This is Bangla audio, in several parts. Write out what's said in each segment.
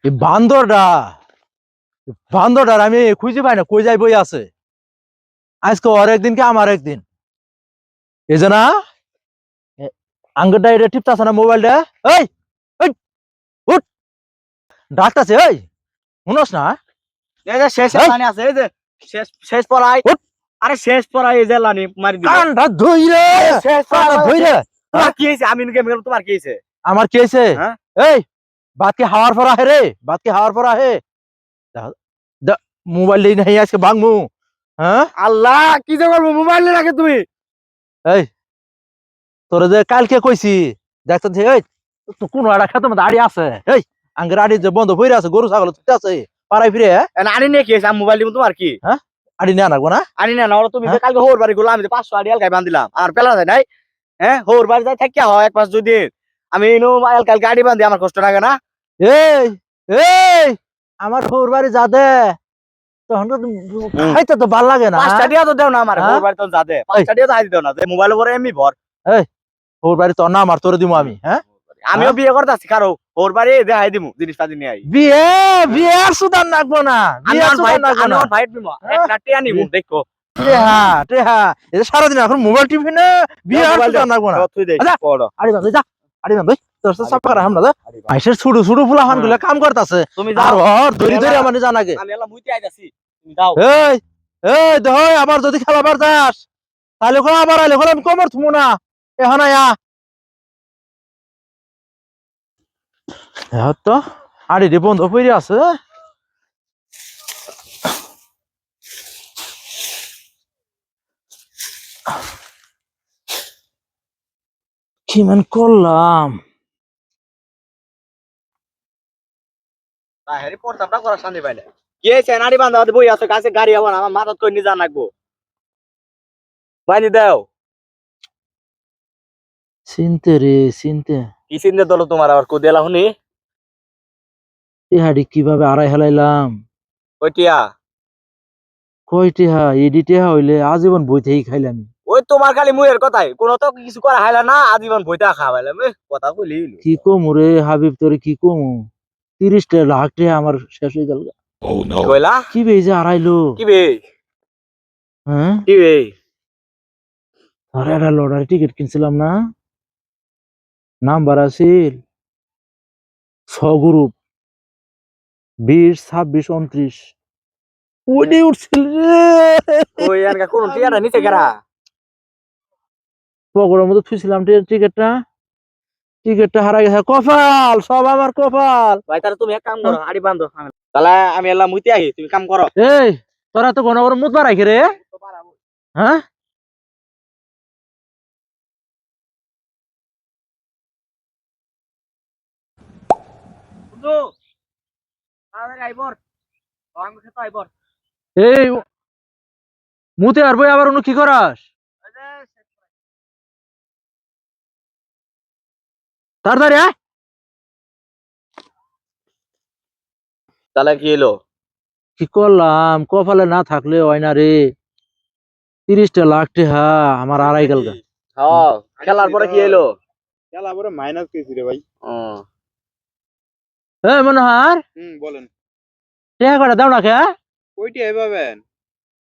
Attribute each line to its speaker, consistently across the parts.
Speaker 1: এই বান্দরটার আমি খুঁজে পাই না, কই যাই বই আছে। আজকে ওর একদিন কি আমার একদিন, এই যে না আঙ্গুরটা এটা টিপতাছে না মোবাইলটা। এই এই উঠ, ডাকতাছে। এই শুনোস না?
Speaker 2: এই যে শেষ
Speaker 1: এই
Speaker 2: লাইনে আছে, এই যে শেষ শেষ পড়াই।
Speaker 1: উঠ,
Speaker 2: আরে শেষ পড়াই এই যে লাইনে মারি দিল।
Speaker 1: কানটা ধইরে,
Speaker 2: শেষ
Speaker 1: কানটা
Speaker 2: পড়াই
Speaker 1: ধইরে।
Speaker 2: তোমার কি হইছে? আমি গেম গেল, তোমার কি হইছে?
Speaker 1: আমার কি হয়েছে?
Speaker 2: হ্যাঁ
Speaker 1: এই বাত কি হাওয়ার পর আহে রে, বাত কি হাওয়ার পর আহে। মোবাইল নেই নাই আজকে ভাঙমু। হ্যাঁ
Speaker 2: আল্লাহ, কি যে করবো মোবাইল রাখে তুমি?
Speaker 1: এই তোরে যে কালকে কইছি, দেখছ যে এই কোন একটা খেতে মধ্যে আড়ি আছে। এই আঙ্গের আড়ি যে বন্ধ হইরে আছে, গরু ছাগল তুই আছে পাড়াই ফিরে।
Speaker 2: আনি নিয়ে কি হয়েছে? আমি মোবাইল দিব, তোমার কি?
Speaker 1: হ্যাঁ আড়ি নিয়ে আনাবো না?
Speaker 2: আনি না না, ওরা তুমি যে
Speaker 1: হ্যাঁ?
Speaker 2: কালকে হোর বাড়ি গুলো আমি 500 আড়ি এলকাই বান্ধিলাম, আর পেলা যায় নাই। হ্যাঁ, হোর বাড়ি যাই থাকিয়া হয় 1-5 দিন। আমি ইনো এলকাল গাড়ি বান্ধি, আমার কষ্ট লাগে না?
Speaker 1: এই এই আমার ফোর বাড়ি যা দে, তখন তো খাইতে তো ভাল লাগে না।
Speaker 2: 5টা দিয়া তো দেও না আমার,
Speaker 1: হ্যাঁ?
Speaker 2: হোর বাড়ি তো যা দে 5টা দিয়া তো আই দিও না, যে মোবাইল উপরে এমনি ভর।
Speaker 1: এই ফোর বাড়ি তোর না আমার, তোরে দিমু আমি। হ্যাঁ
Speaker 2: আমিও বিয়ে করতেছি, কারো হোর বাড়ি দেখাই দিমু, জিনিসপাতি নিয়ে আই।
Speaker 1: বিয়ে বিয়ে আর সুদান নাকবো না,
Speaker 2: আমি
Speaker 1: বিয়ে আর
Speaker 2: আমার ভাই,
Speaker 1: সুদান নাকবো
Speaker 2: আমি
Speaker 1: না।
Speaker 2: আমার ভাইট দিমু, এক নাটি আনিমু, দেখো।
Speaker 1: টেহা টেহা এই যে সারাদিন এখন মোবাইল টিপি না, বিয়ে আর সুদান নাকবো না।
Speaker 2: তুই দেখ
Speaker 1: আচ্ছা
Speaker 2: পড়ো।
Speaker 1: আড়ি বান্ধ যা, আড়ি বান্ধ তোর সাথে সাফ করা হামলা। আইসের ছুড়ু ছুড়ু ফুলাহান গুলা কাম করতাছে,
Speaker 2: তুমি
Speaker 1: আর
Speaker 2: যাও,
Speaker 1: ওর ধরি ধরি আমার জানাগে।
Speaker 2: আমি এলা মুইতে আইতাছি, তুমি যাও।
Speaker 1: এই এই দই আবার যদি খেলাবার যাস, তাহলে কোন আবার আইলে কোন আমি কমর থুমু না। এখন আয়া হ্যাঁ তো আড়ি রে বন্ধ পড়ে আছে। কি মান করলাম।
Speaker 2: হেরি পড়তামটা করা শান্তি পাইলে কি হয়েছে? নাড়ি বান্ধা বই আছে, কাছে গাড়ি হবো না, আমার মাথা কই নিয়ে যান লাগবো। বাইনি দাও।
Speaker 1: চিনতে রে চিনতে,
Speaker 2: কি চিন্তা দলো তোমার, আবার কোদেলা শুনি
Speaker 1: টেহাডি কিভাবে আড়াই হেলাইলাম।
Speaker 2: ওই টিয়া।
Speaker 1: কয় টেহা এডি টেহা হইলে আজীবন বইতেই খাইলাম।
Speaker 2: ওই তোমার খালি মুয়ের কথাই, কোনো তো কিছু করা হাইলা না, আজীবন বইটা খাওয়াইলাম। কথা কইলি
Speaker 1: কি কমু রে হাবিব, তোরে কি কমু। 30 লাখ টাকা আমার শেষ হয়ে গেল।
Speaker 2: কইলা
Speaker 1: কি বে যে আড়াইলো।
Speaker 2: কি বে?
Speaker 1: হ্যাঁ
Speaker 2: কি বে?
Speaker 1: আরে একটা লটারি টিকিট কিনছিলাম না, নাম্বার আছিল 6 গ্রুপ 20, 26, 29, ওডি উঠছিল রে।
Speaker 2: ওই আনকা কোন টিয়াটা নিচে গেরা?
Speaker 1: পকেটের মধ্যে থুইছিলাম টিকিটটা, টিকিটটা হারাই গেছে। কপাল সব আমার কপাল।
Speaker 2: ভাই তাহলে তুমি এক কাম করো, আড়ি বান্ধো, তাহলে আমি এলা মুইতে আহি, তুমি কাম করো।
Speaker 1: এই তোরা তো ঘন ঘন মুত বাড়াই রে। হ্যাঁ
Speaker 2: বন্ধু তাড়াতাড়ি আইবর, আমি খেতে আইবর।
Speaker 1: এই মুতে আর বই আবার অন্য কি করাস তাড়াতাড়ি আয়।
Speaker 2: তাহলে কি এলো?
Speaker 1: কি করলাম, কপালে না থাকলে হয় না রে। 30 লাখ টাকা আমার আড়াই গেল।
Speaker 2: হ্যাঁ, খেলার পরে কি এলো?
Speaker 3: খেলা পরে মাইনাস গেছি রে ভাই।
Speaker 1: মনোহার
Speaker 3: বলেন।
Speaker 1: টেহা কটা দাও না কে।
Speaker 3: কইটি পাবেন?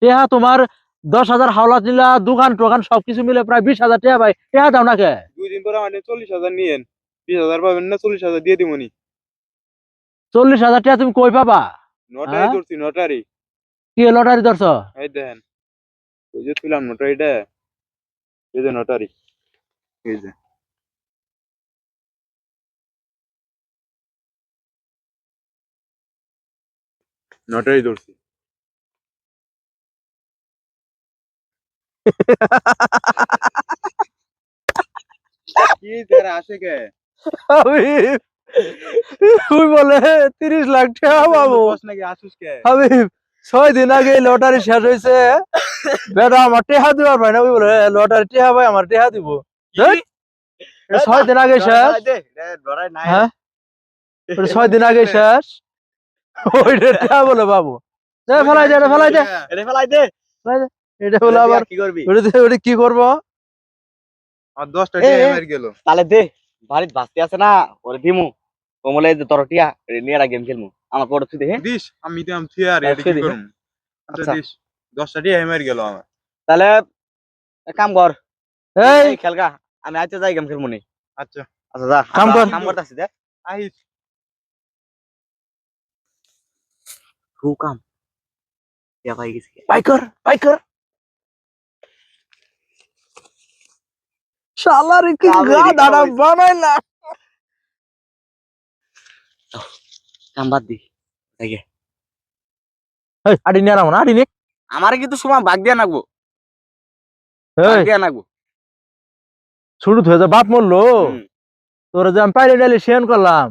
Speaker 1: টেহা তোমার 10,000 হাওলা দিলা, দোকান টোকান সবকিছু মিলে প্রায় 20,000 টাকা ভাই, টেহা দাও না কে।
Speaker 3: 2 দিন পরে মানে 40,000 নিয়েন। 20,000 পাবেন না, 40,000 দিয়ে দিমনি।
Speaker 1: 40,000 টাকা তুমি কই পাবা?
Speaker 3: নটারি ধরছি, নটারি।
Speaker 1: কি লটারি ধরছ?
Speaker 3: এই দেখেন, ওই যে তুলাম নটারিটা, এই যে নটারি, এই যে নটারি ধরছি। কি তার আসে কে?
Speaker 1: তুই বলে 30 লাখ টাকা পাবো।
Speaker 3: বস নাকি আসুস কে?
Speaker 1: হাবিব 6 দিন আগে লটারি শেষ হয়েছে, বেটা আমার টেহা দিবার ভাই না, ওই বলে লটারি টেহা ভাই আমার টেহা দিব। 6 দিন আগে শেষ। হ্যাঁ 6 দিন আগে শেষ, ওইটা টেহা বলে বাবু। ফেলাই দে, ফেলাই দে,
Speaker 2: এটা ফেলাই দে।
Speaker 1: এটা বলে আবার
Speaker 2: কি করবি?
Speaker 1: ওটা কি করবো।
Speaker 3: আর 10টা টাকা মার গেল।
Speaker 2: তাহলে দে, বাড়িতে বাঁচতে আছে না, ওরে দিমু। কমলে যে তোর টিয়া নিয়ে গেম খেলমু আমার পড়ে তুই দেখে
Speaker 3: দিস আমি তো আমি থিয়া আর
Speaker 2: হ্যাঁ,
Speaker 3: এটা
Speaker 2: থুয়ে
Speaker 3: কি
Speaker 2: দিই,
Speaker 3: করুম আচ্ছা
Speaker 2: আচ্ছা।
Speaker 3: দিস 10টা টিয়া মারি গেল আমার
Speaker 2: তাহলে এক কাম কর
Speaker 1: এই
Speaker 2: এই খেলগা আমি আইতে যাই গেম খেলমু নি
Speaker 3: আচ্ছা
Speaker 2: আচ্ছা যা
Speaker 1: কাম কর।
Speaker 2: কাম করতেছি দেখ
Speaker 3: আহিস
Speaker 2: খুব কাম টিয়া পাই গেছি
Speaker 1: বাইকর শালার কি
Speaker 2: কামেরই,
Speaker 1: গাধাটা
Speaker 2: কামেরই।
Speaker 1: বানাই না
Speaker 2: কাম বাদ দি দেখে
Speaker 1: এই আডি নিয়ে না আডি নে
Speaker 2: আমার কিন্তু সময় ভাগ দিয়া নাগবো ভাগ
Speaker 1: এই
Speaker 2: দিয়া নাগবো
Speaker 1: শুরু হয়ে যা বাপ মরলো
Speaker 2: হুম।
Speaker 1: তোর যে আমি পাইলে নাইলে শেয়ান করলাম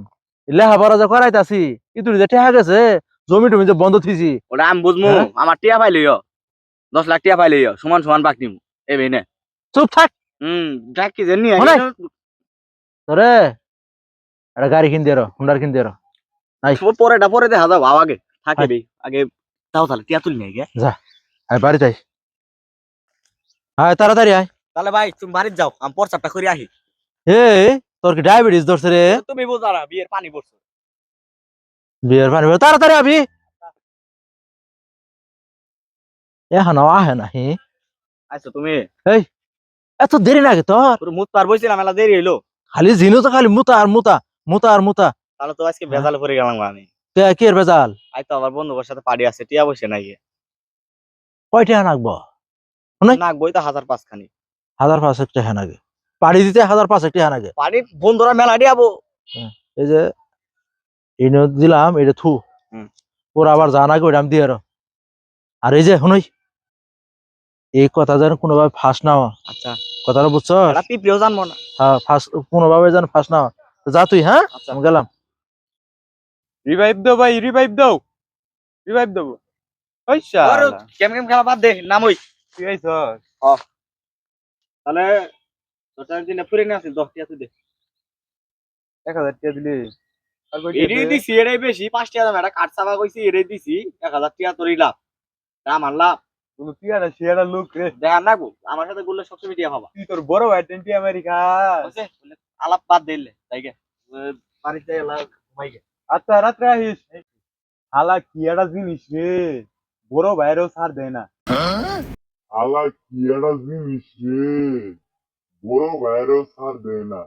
Speaker 1: লেখাপড়া যে করাইতাছি ইতুরি যে টেহা গেছে জমি টমি যে বন্ধ থইছি
Speaker 2: ওটা আমি বুঝমু
Speaker 1: হ্যাঁ?
Speaker 2: আমার টিয়া পাইলিও 10 লাখ টিয়া পাইলিও সমান সমান বাক নিমু এই বেনে
Speaker 1: চুপ থাক
Speaker 2: দেখ কি জানি
Speaker 1: শোনাই। তোরে একটা গাড়ি কিন দিয়ে হুন্ডার কিন দিয়ে
Speaker 2: পরে দেখা যাও আগে থাকে
Speaker 1: হাই।
Speaker 2: বে আগে তাও তাহলে টিয়া তুলি নাই গে
Speaker 1: যা আয় বাড়ি যাই আয় তাড়াতাড়ি আয়
Speaker 2: তাহলে ভাই তুমি বাড়িতে যাও আমি প্রস্তাবটা করে আহি
Speaker 1: এই তোর কি ডায়াবেটিস ধরছে রে
Speaker 2: তুমি বোঝা না বিয়ের পানি পড়ছো
Speaker 1: বিয়ের পানি তাড়াতাড়ি আবি এখানে আহে না হি
Speaker 2: আচ্ছা তুমি
Speaker 1: এত দেরি লাগে তোর
Speaker 2: তোর মুত পার বইছিলাম মেলা দেরি হইলো
Speaker 1: খালি জিনু তো খালি মুতা আর মুতা মুতা আর মুতা
Speaker 2: তাহলে তো আজকে ভেজালে পড়ে গেলাম আমি
Speaker 1: কে এর বেজাল
Speaker 2: আই তো আবার বন্ধুদের সাথে পার্টি আছে টিয়া বসে নাই
Speaker 1: কয়টা নাকবো নাই।
Speaker 2: নাক বই তো 1,500 খানি
Speaker 1: 1,500 টাকা নাগে পাড়ি দিতে 1,500 টাকা নাগে
Speaker 2: পার্টি বন্ধুরা মেলা দিয়াবো
Speaker 1: এই যে ইনো দিলাম এটা থু
Speaker 2: হুম।
Speaker 1: ওর আবার জানা গো আমি দিয়ে আর এই যে শুনই এই কথা যেন কোনোভাবে ফাঁস না হয়।
Speaker 2: আচ্ছা
Speaker 1: কথাটা বুঝছো
Speaker 2: এটা পিপিও জানবো না
Speaker 1: হ্যাঁ ফাঁস কোনোভাবে যেন ফাঁস না হয়। তো যা তুই হ্যাঁ
Speaker 2: আচ্ছা
Speaker 1: আমি গেলাম
Speaker 3: রিভাইভ দাও ভাই রিভাইভ দেবো ওই শালা
Speaker 2: গেম গেম খেলা বাদ দে নামই
Speaker 3: তুই আইছস
Speaker 2: তাহলে তোর দিনে ফুরে না আছে 10 টিয়া তুই দে
Speaker 3: 1000 টাকা দিলি আর কই
Speaker 2: এটাই দিছি এটাই বেশি 5 টিয়া দাম এটা কাট চাবা কইছি এটাই দিছি 1000 টিয়া তোরই লাভ আমার লাভ
Speaker 3: তুমি টিয়াটা শিয়াটা লোক রে
Speaker 2: দেখা নাগবো আমার সাথে গুলো সবসময় টিয়া পাবা
Speaker 3: তুই তোর বড় ভাই 20 আমেরিকা
Speaker 2: বুঝছে আলাপ বাদ দিলে তাই গে বাড়িতে এলা ঘুমাই গে
Speaker 3: আচ্ছা রাত্রে আহিস হালা কি একটা জিনিস রে বড় ভাইরেও ছাড় দেয় না
Speaker 4: আলা কি একটা জিনিস রে বড় ভাইয়েরও ছাড় দেয় না